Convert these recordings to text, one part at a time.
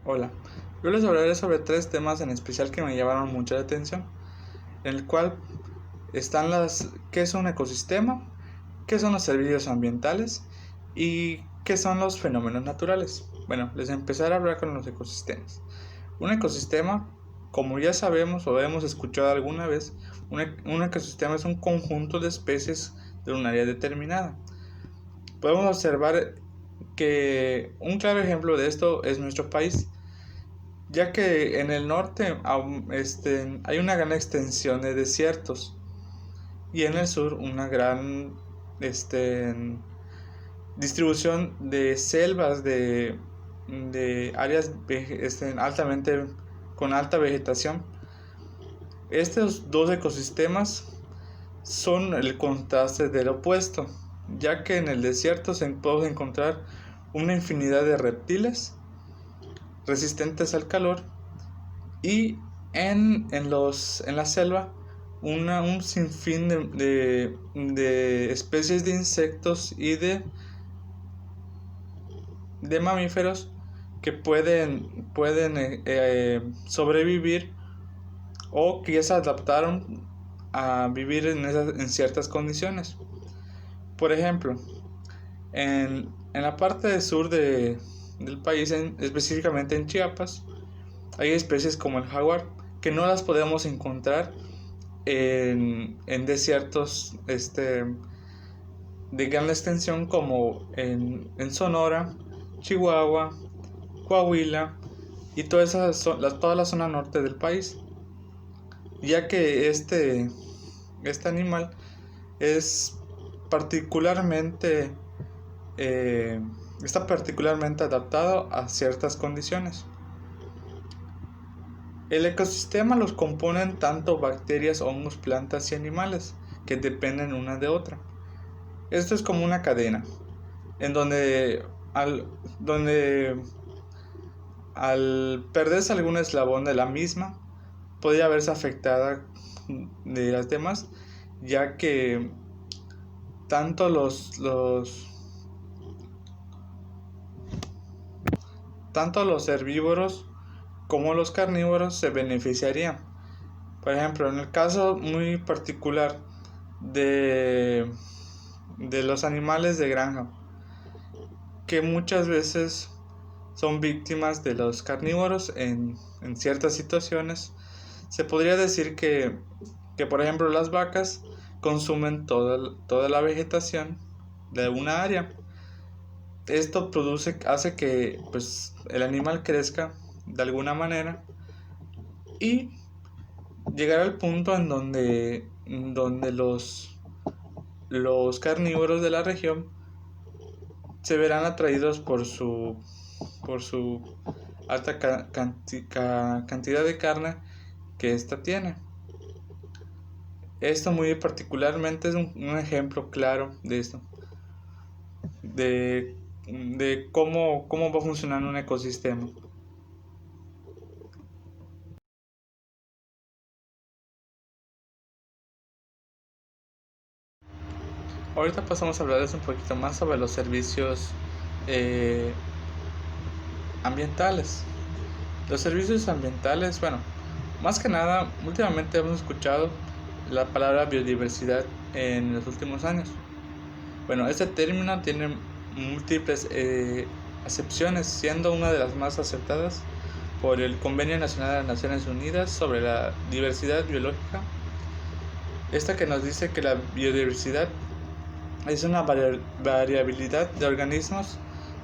Hola, yo les hablaré sobre tres temas en especial que me llamaron mucho la atención, en el cual están qué es un ecosistema, qué son los servicios ambientales y qué son los fenómenos naturales. Bueno, les empezaré a hablar con los ecosistemas. Un ecosistema, como ya sabemos o hemos escuchado alguna vez, un ecosistema es un conjunto de especies de un área determinada. Podemos observar que un claro ejemplo de esto es nuestro país, ya que en el norte hay una gran extensión de desiertos y en el sur una gran distribución de selvas, de áreas altamente con alta vegetación. Estos dos ecosistemas son el contraste del opuesto, ya que en el desierto se puede encontrar una infinidad de reptiles resistentes al calor y en la selva un sinfín de especies de insectos y de mamíferos que pueden sobrevivir o que ya se adaptaron a vivir en ciertas condiciones. Por ejemplo, en la parte sur del país, específicamente en Chiapas, hay especies como el jaguar que no las podemos encontrar en desiertos de gran extensión como en Sonora, Chihuahua, Coahuila y toda la zona norte del país, ya que este animal es particularmente eh, está particularmente adaptado a ciertas condiciones. El ecosistema los componen tanto bacterias, hongos, plantas y animales que dependen una de otra. Esto es como una cadena, en donde al perderse algún eslabón de la misma, podría verse afectada de las demás, ya que tanto tanto los herbívoros como los carnívoros se beneficiarían. Por ejemplo, en el caso muy particular de, de los animales de granja, que muchas veces son víctimas de los carnívoros en ciertas situaciones. Se podría decir que, por ejemplo, las vacas consumen toda la vegetación de una área. Esto hace que pues, el animal crezca de alguna manera y llegar al punto donde los carnívoros de la región se verán atraídos por su alta cantidad de carne que ésta tiene. Esto muy particularmente es un ejemplo claro de esto, de cómo va funcionando un ecosistema. Ahorita pasamos a hablarles un poquito más sobre los servicios eh, ambientales. Los servicios ambientales, bueno, más que nada, últimamente hemos escuchado la palabra biodiversidad en los últimos años. Bueno, este término tiene múltiples acepciones, siendo una de las más aceptadas por el Convenio Nacional de las Naciones Unidas sobre la Diversidad Biológica. Esta que nos dice que la biodiversidad es una variabilidad de organismos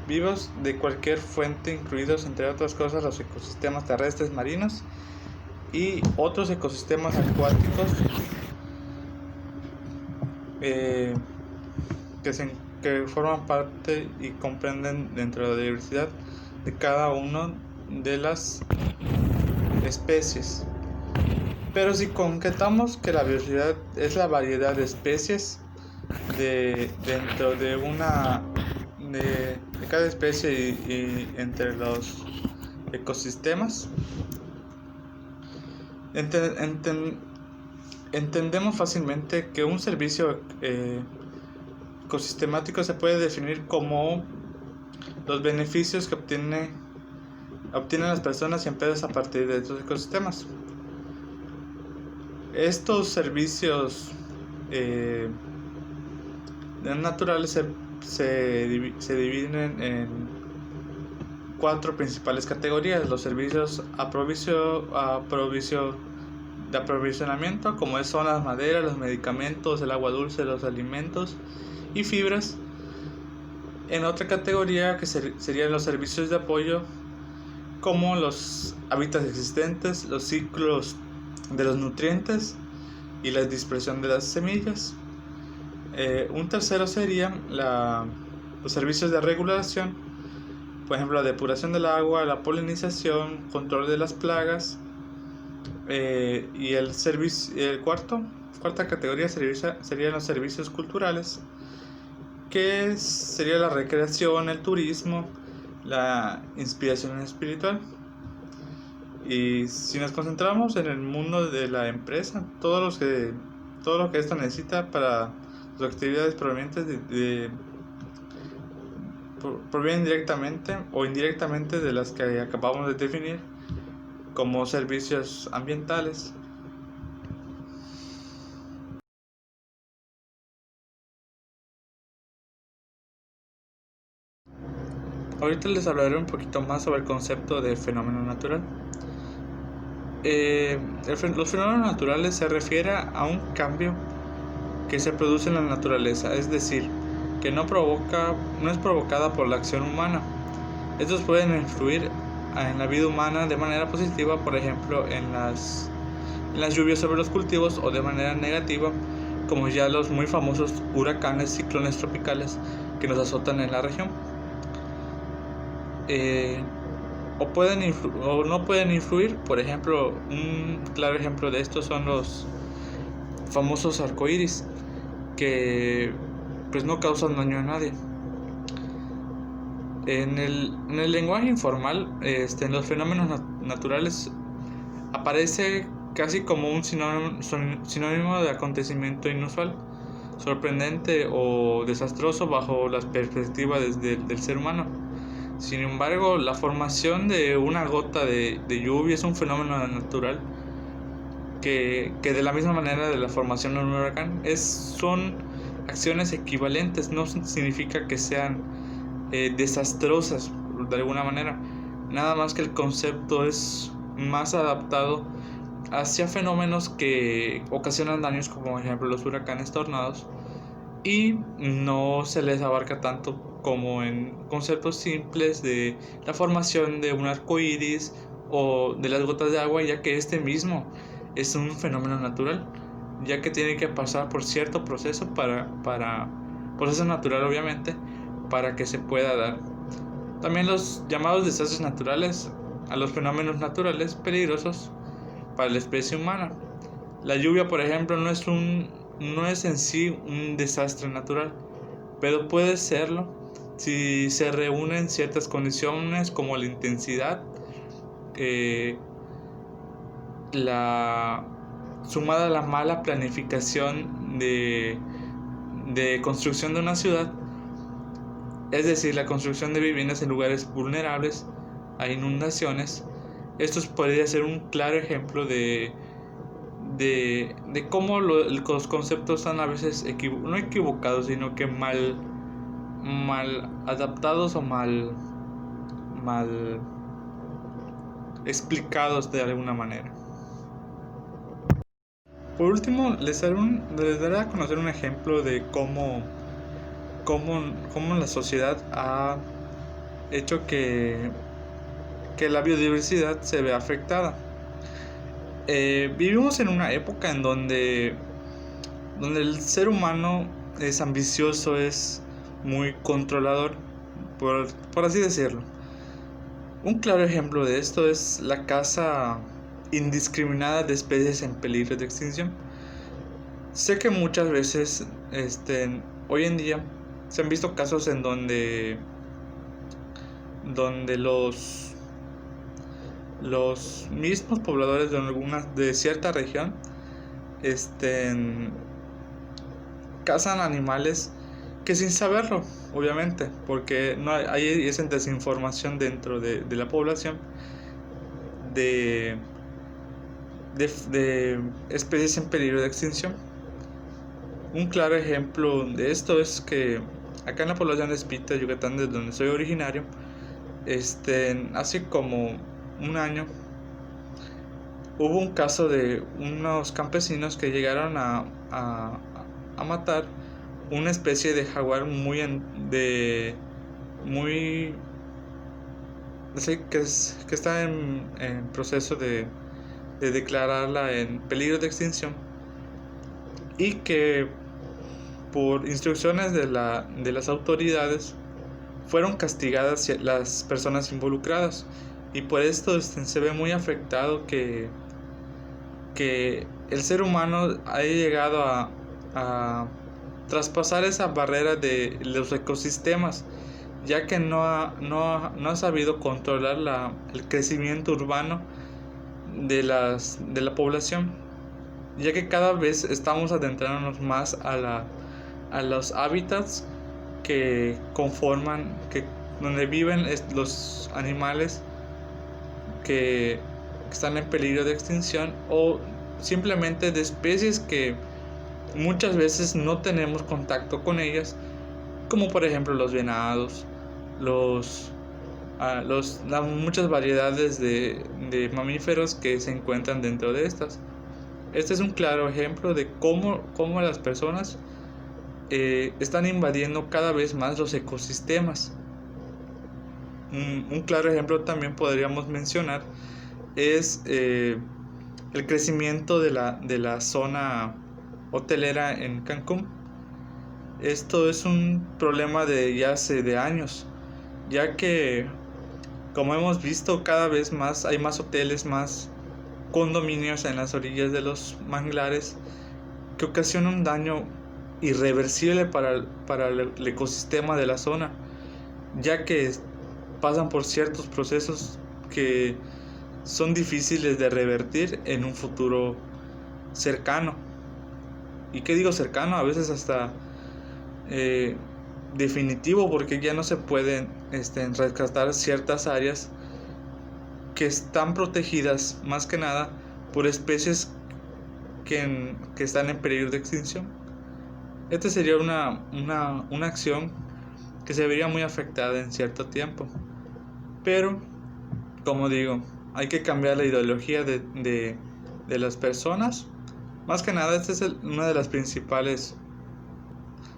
vivos de cualquier fuente, incluidos entre otras cosas los ecosistemas terrestres marinos y otros ecosistemas acuáticos eh, que, que forman parte y comprenden dentro de la diversidad de cada una de las especies. Pero si concretamos que la biodiversidad es la variedad de especies dentro de cada especie y entre los ecosistemas, entendemos fácilmente que un servicio ecosistemático se puede definir como los beneficios que obtiene obtienen las personas y empresas a partir de estos ecosistemas. Estos servicios naturales se dividen en 4 principales categorías: los servicios de aprovisionamiento, como son las maderas, los medicamentos, el agua dulce, los alimentos y fibras. En otra categoría, que serían los servicios de apoyo, como los hábitats existentes, los ciclos de los nutrientes y la dispersión de las semillas. Un tercero sería los servicios de regulación, por ejemplo la depuración del agua, la polinización, control de las plagas. Y cuarta categoría serían los servicios culturales, que sería la recreación, el turismo, la inspiración espiritual. Y si nos concentramos en el mundo de la empresa, todo lo que esto necesita para sus actividades provienen directamente o indirectamente de las que acabamos de definir como servicios ambientales. Ahorita les hablaré un poquito más sobre el concepto de fenómeno natural. Los fenómenos naturales se refiere a un cambio que se produce en la naturaleza, es decir, que no es provocada por la acción humana. Estos pueden influir en la vida humana de manera positiva, por ejemplo, en las lluvias sobre los cultivos, o de manera negativa, como ya los muy famosos huracanes, ciclones tropicales que nos azotan en la región. O no pueden influir. Por ejemplo, un claro ejemplo de esto son los famosos arcoíris, que pues no causan daño a nadie. En el lenguaje informal, en los fenómenos naturales aparece casi como un sinónimo de acontecimiento inusual, sorprendente o desastroso bajo la perspectiva del ser humano. Sin embargo, la formación de una gota de lluvia es un fenómeno natural que de la misma manera de la formación de un huracán son acciones equivalentes. No significa que sean desastrosas de alguna manera, nada más que el concepto es más adaptado hacia fenómenos que ocasionan daños, como por ejemplo los huracanes, tornados, y no se les abarca tanto como en conceptos simples de la formación de un arco iris o de las gotas de agua, ya que este mismo es un fenómeno natural, ya que tiene que pasar por cierto proceso proceso natural, obviamente, para que se pueda dar. También los llamados desastres naturales a los fenómenos naturales peligrosos para la especie humana. La lluvia, por ejemplo, no es en sí un desastre natural, pero puede serlo si se reúnen ciertas condiciones como la intensidad, sumada a la mala planificación de construcción de una ciudad, es decir, la construcción de viviendas en lugares vulnerables a inundaciones. Esto podría ser un claro ejemplo de cómo los conceptos están a veces no equivocados, sino que mal adaptados o mal explicados de alguna manera. Por último, les daré a conocer un ejemplo de cómo la sociedad ha hecho que la biodiversidad se vea afectada. Vivimos en una época en donde el ser humano es ambicioso, es muy controlador, por así decirlo. Un claro ejemplo de esto es la caza indiscriminada de especies en peligro de extinción. Sé que muchas veces hoy en día se han visto casos en donde los mismos pobladores de cierta región cazan animales aunque sin saberlo, obviamente, porque no hay esa desinformación dentro de la población de, de especies en peligro de extinción. Un claro ejemplo de esto es que acá en la población de Espita, Yucatán, de donde soy originario, hace como un año hubo un caso de unos campesinos que llegaron a matar una especie de jaguar muy sí, que está en proceso de declararla en peligro de extinción, y que por instrucciones de las autoridades fueron castigadas las personas involucradas, y por esto se ve muy afectado que el ser humano haya llegado a traspasar esa barrera de los ecosistemas, ya que no ha sabido controlar el crecimiento urbano de la población, ya que cada vez estamos adentrándonos más a los hábitats que conforman, donde viven los animales que están en peligro de extinción, o simplemente de especies que muchas veces no tenemos contacto con ellas, como por ejemplo los venados, las muchas variedades de mamíferos que se encuentran dentro de estas. Este es un claro ejemplo de cómo las personas están invadiendo cada vez más los ecosistemas. Un claro ejemplo también podríamos mencionar es el crecimiento de la zona hotelera en Cancún. Esto es un problema de ya hace de años, ya que, como hemos visto, cada vez más hay más hoteles, más condominios en las orillas de los manglares, que ocasionan un daño irreversible para el ecosistema de la zona, ya que pasan por ciertos procesos que son difíciles de revertir en un futuro cercano. ¿Y qué digo cercano? A veces hasta definitivo, porque ya no se pueden rescatar ciertas áreas que están protegidas más que nada por especies que están en peligro de extinción. Esta sería una acción que se vería muy afectada en cierto tiempo, pero como digo, hay que cambiar la ideología de las personas. Más que nada, esta es una de las principales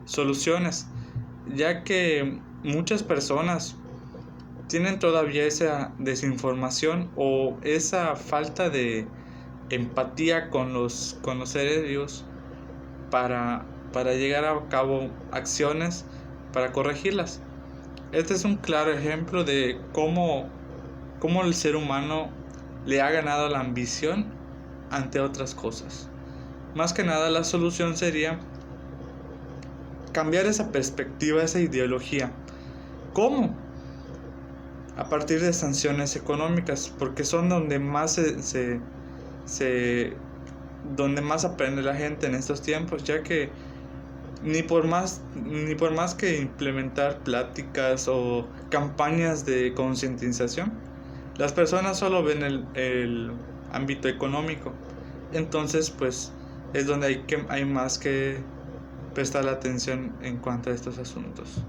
soluciones, ya que muchas personas tienen todavía esa desinformación o esa falta de empatía con los seres vivos para llegar a cabo acciones para corregirlas. Este es un claro ejemplo de cómo el ser humano le ha ganado la ambición ante otras cosas. Más que nada, la solución sería cambiar esa perspectiva, esa ideología. ¿Cómo? A partir de sanciones económicas, porque son donde más donde más aprende la gente en estos tiempos, ya que ni por más que implementar pláticas o campañas de concientización, las personas solo ven el ámbito económico. Entonces, pues es donde hay más que prestar la atención en cuanto a estos asuntos.